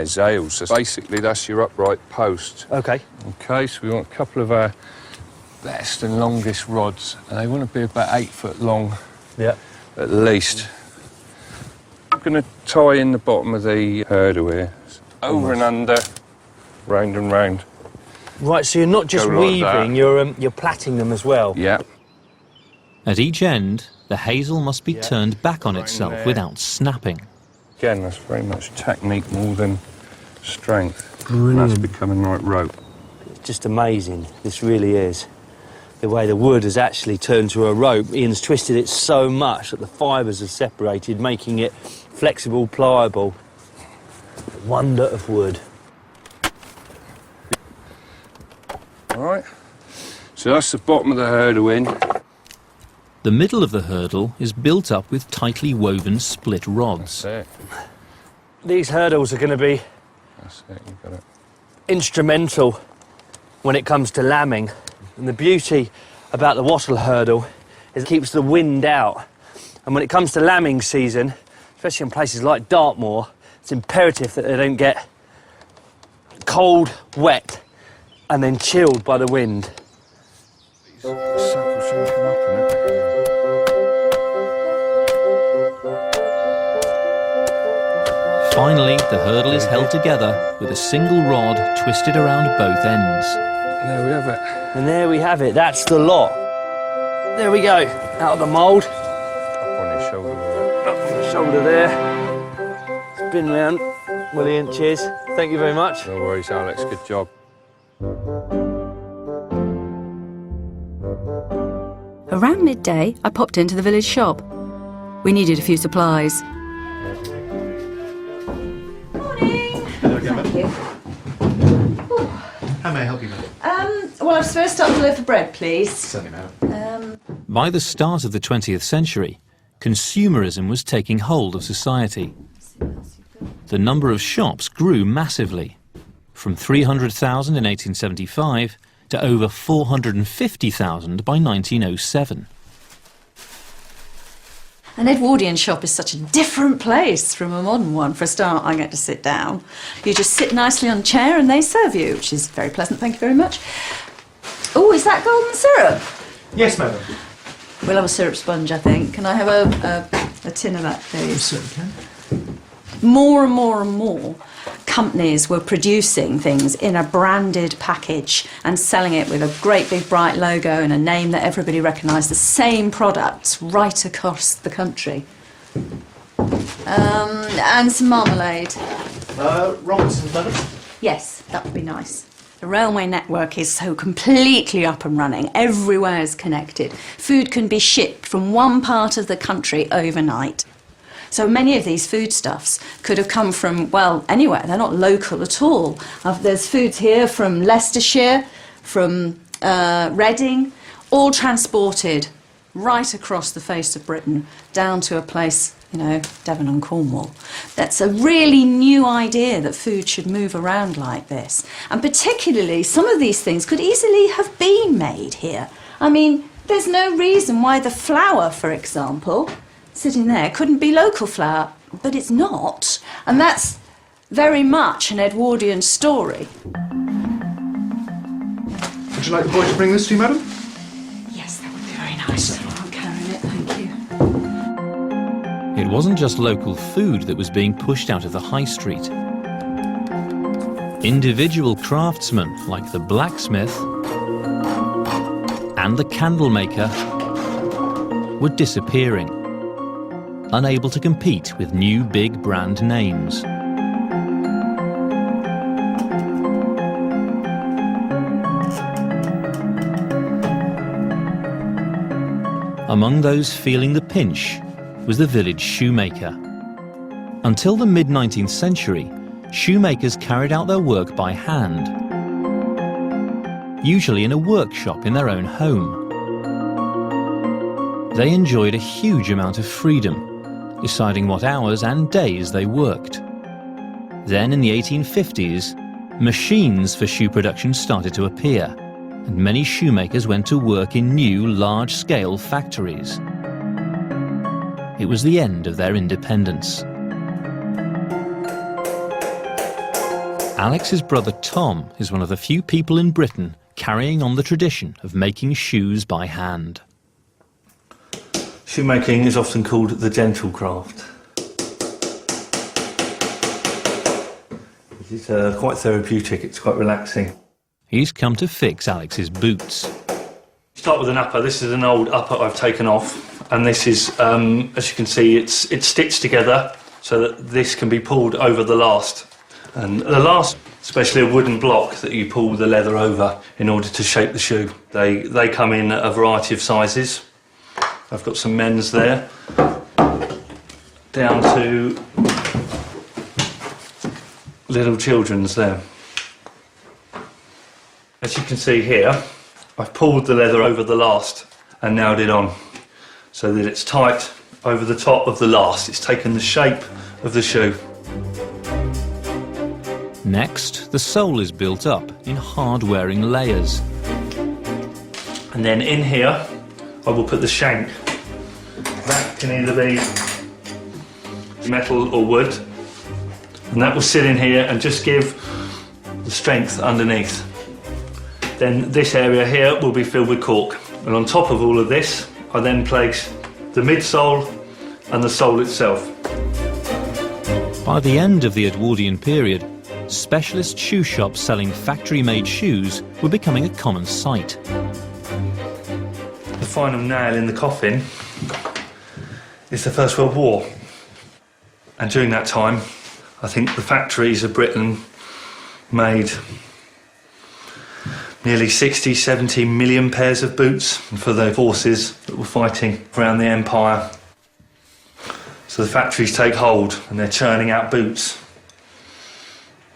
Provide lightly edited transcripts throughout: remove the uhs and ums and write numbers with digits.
Zales, so basically that's your upright post. OK. OK, so we want a couple of our best and longest rods, and they want to be about 8 foot long, Yeah. at least. I'm going to tie in the bottom of the hurdle here, over and under, round and round. Right, so you're not just weaving, you're plaiting them as well. Yeah. At each end, the hazel must be turned back on itself without snapping. Again, that's very much technique more than strength. Brilliant. And that's becoming like rope. It's just amazing, this really is. The way the wood has actually turned to a rope. Ian's twisted it so much that the fibres have separated, making it flexible, pliable. Wonder of wood. All right, so that's the bottom of the hurdle in. The middle of the hurdle is built up with tightly woven split rods. That's it. These hurdles are going to be That's it, you've got it. instrumental when it comes to lambing. And the beauty about the wattle hurdle is it keeps the wind out. And when it comes to lambing season, especially in places like Dartmoor, it's imperative that they don't get cold, wet, and then chilled by the wind. Supple shouldn't come up in it. Finally, the hurdle is held together with a single rod twisted around both ends. There we have it. And there we have it, that's the lot. There we go, out of the mould. Up on your shoulder with Up on the shoulder there. Spin round. Brilliant, cheers. Thank you very much. it. No worries, Alex, good job. Around midday, I popped into the village shop. We needed a few supplies. Morning. Hello again, Thank you. How may I help you, madam? Well, I've first up a loaf of bread, please. Certainly, madam. By the start of the 20th century, consumerism was taking hold of society. The number of shops grew massively, from 300,000 in 1875 to over 450,000 by 1907. An Edwardian shop is such a different place from a modern one. For a start, I get to sit down. You just sit nicely on a chair and they serve you, which is very pleasant, thank you very much. Oh, is that golden syrup? Yes, madam. We'll have a syrup sponge, I think. Can I have a tin of that, please? Certainly can. More and more and more companies were producing things in a branded package and selling it with a great big bright logo and a name that everybody recognised, the same products right across the country. And some marmalade. Robinson's, madam. Yes, that would be nice. The railway network is so completely up and running. Everywhere is connected. Food can be shipped from one part of the country overnight. So many of these foodstuffs could have come from, well, anywhere. They're not local at all. There's foods here from Leicestershire, from Reading, all transported right across the face of Britain, down to a place, you know, Devon and Cornwall. That's a really new idea that food should move around like this. And particularly, some of these things could easily have been made here. I mean, there's no reason why the flour, for example, sitting there, couldn't be local flour, but it's not. And that's very much an Edwardian story. Would you like the boy to bring this to you, madam? Yes, that would be very nice. I'll carry it, thank you. It wasn't just local food that was being pushed out of the high street. Individual craftsmen like the blacksmith and the candle maker were disappearing, unable to compete with new big brand names. Among those feeling the pinch was the village shoemaker. Until the mid-19th century, shoemakers carried out their work by hand, usually in a workshop in their own home. They enjoyed a huge amount of freedom, deciding what hours and days they worked. Then in the 1850s, machines for shoe production started to appear, and many shoemakers went to work in new large-scale factories. It was the end of their independence. Alex's brother Tom is one of the few people in Britain carrying on the tradition of making shoes by hand. Shoemaking is often called the gentle craft. It's quite therapeutic, it's quite relaxing. He's come to fix Alex's boots. Start with an upper. This is an old upper I've taken off, and this is, as you can see, it's stitched together so that this can be pulled over the last. And the last, especially a wooden block that you pull the leather over in order to shape the shoe. They come in a variety of sizes. I've got some men's there, down to little children's there. As you can see here, I've pulled the leather over the last and nailed it on so that it's tight over the top of the last. It's taken the shape of the shoe. Next, the sole is built up in hard-wearing layers. And then in here, I will put the shank. That can either be metal or wood. And that will sit in here and just give the strength underneath. Then this area here will be filled with cork. And on top of all of this, I then place the midsole and the sole itself. By the end of the Edwardian period, specialist shoe shops selling factory-made shoes were becoming a common sight. The final nail in the coffin is the First World War. And during that time, I think the factories of Britain made nearly 60, 70 million pairs of boots for the forces that were fighting around the empire. So the factories take hold and they're churning out boots,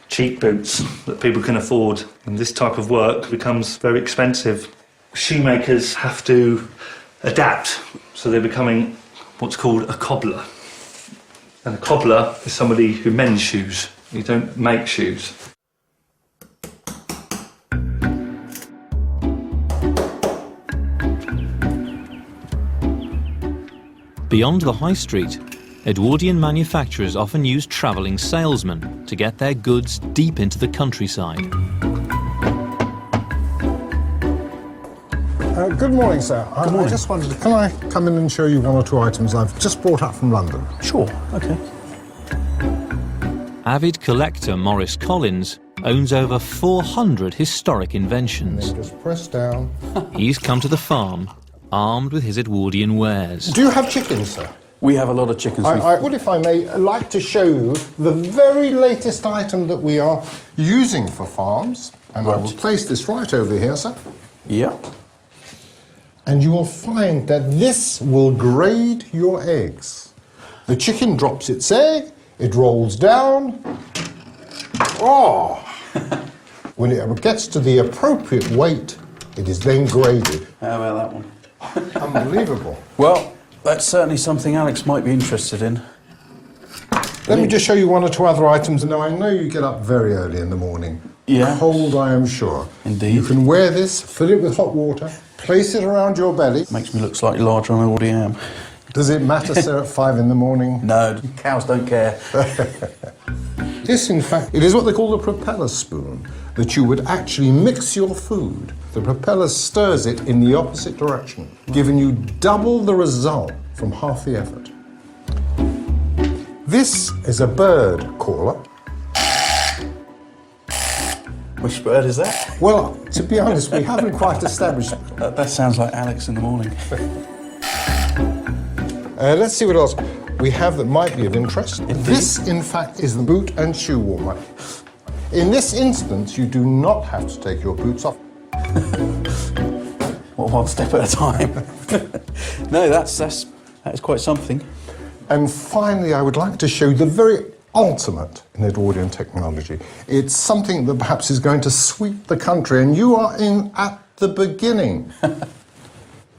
cheap boots that people can afford. And this type of work becomes very expensive. Shoemakers have to adapt, so they're becoming what's called a cobbler. And a cobbler is somebody who mends shoes. You don't make shoes. Beyond the high street, Edwardian manufacturers often use travelling salesmen to get their goods deep into the countryside. Good morning, sir. I just wondered, can I come in and show you one or two items I've just brought up from London? Sure, OK. Avid collector Maurice Collins owns over 400 historic inventions. Just press down. He's come to the farm armed with his Edwardian wares. Do you have chickens, sir? We have a lot of chickens. I would, if I may, like to show you the very latest item that we are using for farms. And I will place this right over here, sir. Yeah. And you will find that this will grade your eggs. The chicken drops its egg, it rolls down. Oh! When it gets to the appropriate weight, it is then graded. How about that one? Unbelievable. Well, that's certainly something Alex might be interested in. Let me just show you one or two other items. Now, I know you get up very early in the morning. Yeah. Cold, I am sure. Indeed. You can wear this, fill it with hot water, place it around your belly. Makes me look slightly larger than I already am. Does it matter, sir, at 5 in the morning? No, cows don't care. This, in fact, it is what they call the propeller spoon, that you would actually mix your food. The propeller stirs it in the opposite direction, giving you double the result from half the effort. This is a bird caller. Which bird is that? Well, to be honest, we haven't quite established. That sounds like Alex in the morning. Let's see what else we have that might be of interest. Indeed. This, in fact, is the boot and shoe warmer. In this instance, you do not have to take your boots off. Well, one step at a time. No, that's quite something. And finally, I would like to show you the very ultimate in Edwardian technology. It's something that perhaps is going to sweep the country, and you are in at the beginning.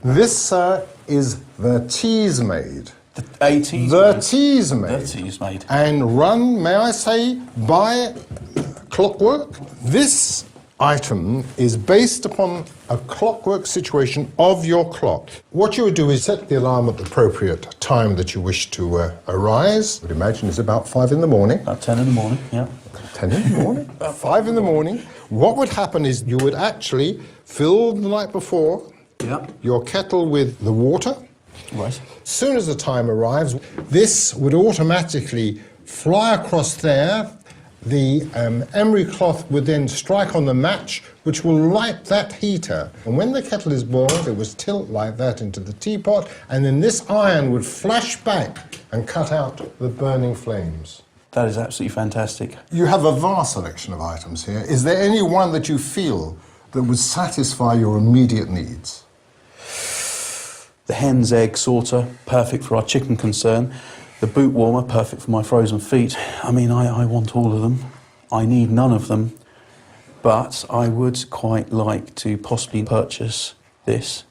This, sir, is the tease made. The tease made. The tease made. And run, may I say, by clockwork. This item is based upon a clockwork situation of your clock. What you would do is set the alarm at the appropriate time that you wish to arise. I would imagine it's about 5 in the morning. About 10 in the morning, yeah. 10 in the morning, 5 in the morning. What would happen is you would actually fill the night before your kettle with the water. Right. As soon as the time arrives, this would automatically fly across there. The emery cloth would then strike on the match, which will light that heater. And when the kettle is boiled, it would tilt like that into the teapot, and then this iron would flash back and cut out the burning flames. That is absolutely fantastic. You have a vast selection of items here. Is there any one that you feel that would satisfy your immediate needs? The hen's egg sorter, perfect for our chicken concern. The boot warmer, perfect for my frozen feet. I mean, I want all of them. I need none of them. But I would quite like to possibly purchase this.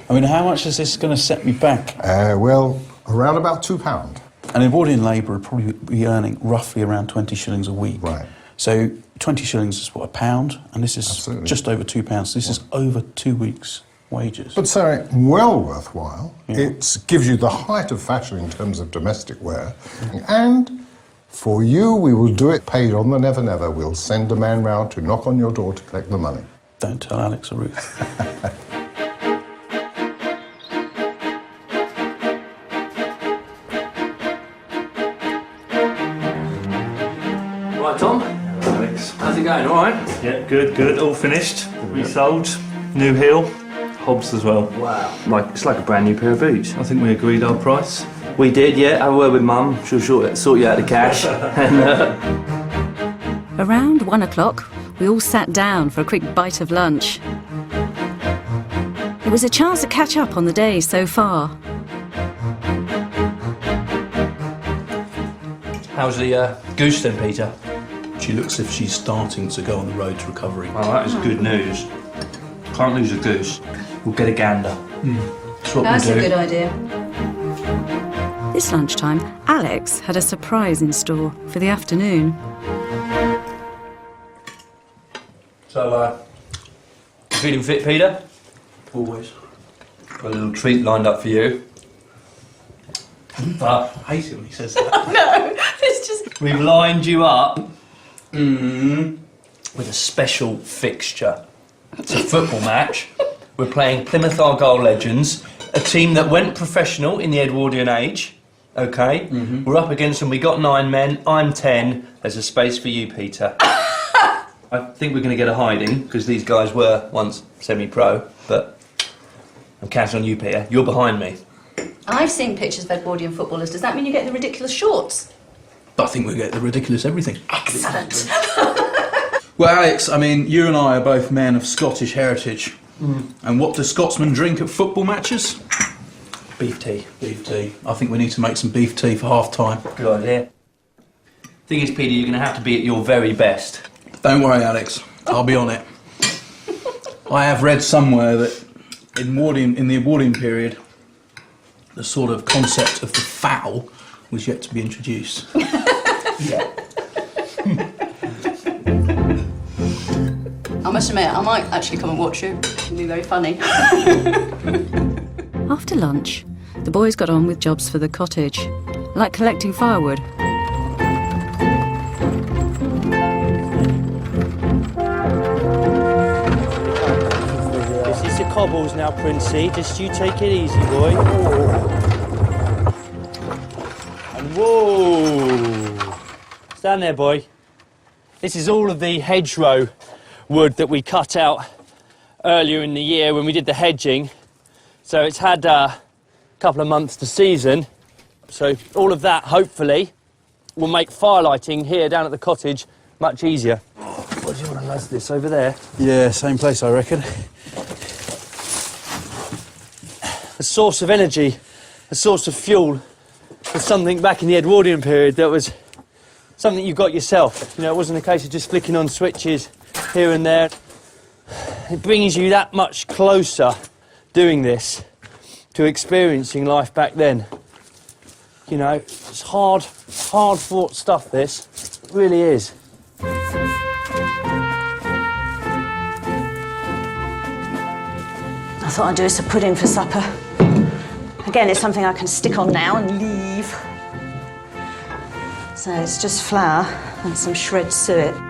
I mean, how much is this going to set me back? Well, around about £2. An Edwardian labourer would probably be earning roughly around 20 shillings a week. Right. So 20 shillings is what, £1? And this is Absolutely. just over £2. So this is over 2 weeks' wages. But so well worthwhile. It gives you the height of fashion in terms of domestic wear. And for you, we will do it paid on the never never. We'll send a man round to knock on your door to collect the money. Don't tell Alex or Ruth. Right, Tom? Alex. How's it going? All right? Yeah, good, good. All finished. Resold. New heel. Hobs as well. Wow. It's like a brand new pair of boots. I think we agreed our price. We did, yeah. Have a word with Mum. She'll sort you out the cash. Around 1 o'clock, we all sat down for a quick bite of lunch. It was a chance to catch up on the day so far. How's the goose then, Peter? She looks as if she's starting to go on the road to recovery. Oh, that is good news. Can't lose a goose. We'll get a gander. That's what That's we a do. good idea. This lunchtime, Alex had a surprise in store for the afternoon. So, feeling fit, Peter? Always. Got a little treat lined up for you. But I hate it when he says that. No, it's just... we've lined you up with a special fixture. It's a football match. We're playing Plymouth Argyle Legends, a team that went professional in the Edwardian age. Okay? We're up against them. We got 9 men. I'm 10. There's a space for you, Peter. I think we're going to get a hiding, because these guys were once semi-pro, but I'm counting on you, Peter. You're behind me. I've seen pictures of Edwardian footballers. Does that mean you get the ridiculous shorts? I think we get the ridiculous everything. Excellent. Well, Alex, I mean, you and I are both men of Scottish heritage. And what do Scotsmen drink at football matches? Beef tea. Beef tea. I think we need to make some beef tea for half-time. Good idea. Thing is, Peter, you're going to have to be at your very best. Don't worry, Alex. I'll be on it. I have read somewhere that in the Edwardian period, the sort of concept of the foul was yet to be introduced. Yeah. I must admit, I might actually come and watch you. It'll be very funny. After lunch, the boys got on with jobs for the cottage, like collecting firewood. This is the cobbles now, Princey. Just you take it easy, boy. And whoa! Stand there, boy. This is all of the hedgerow wood that we cut out earlier in the year when we did the hedging. So it's had a couple of months to season. So all of that, hopefully, will make firelighting here down at the cottage much easier. What do you want to lads this over there? Yeah, same place, I reckon. A source of energy, a source of fuel for something back in the Edwardian period that was something you got yourself. You know, it wasn't a case of just flicking on switches here and there. It brings you that much closer doing this to experiencing life back then. You know, it's hard fought stuff, this. It really is. I thought I'd do us a pudding for supper. Again, it's something I can stick on now and leave. So it's just flour and some shred suet.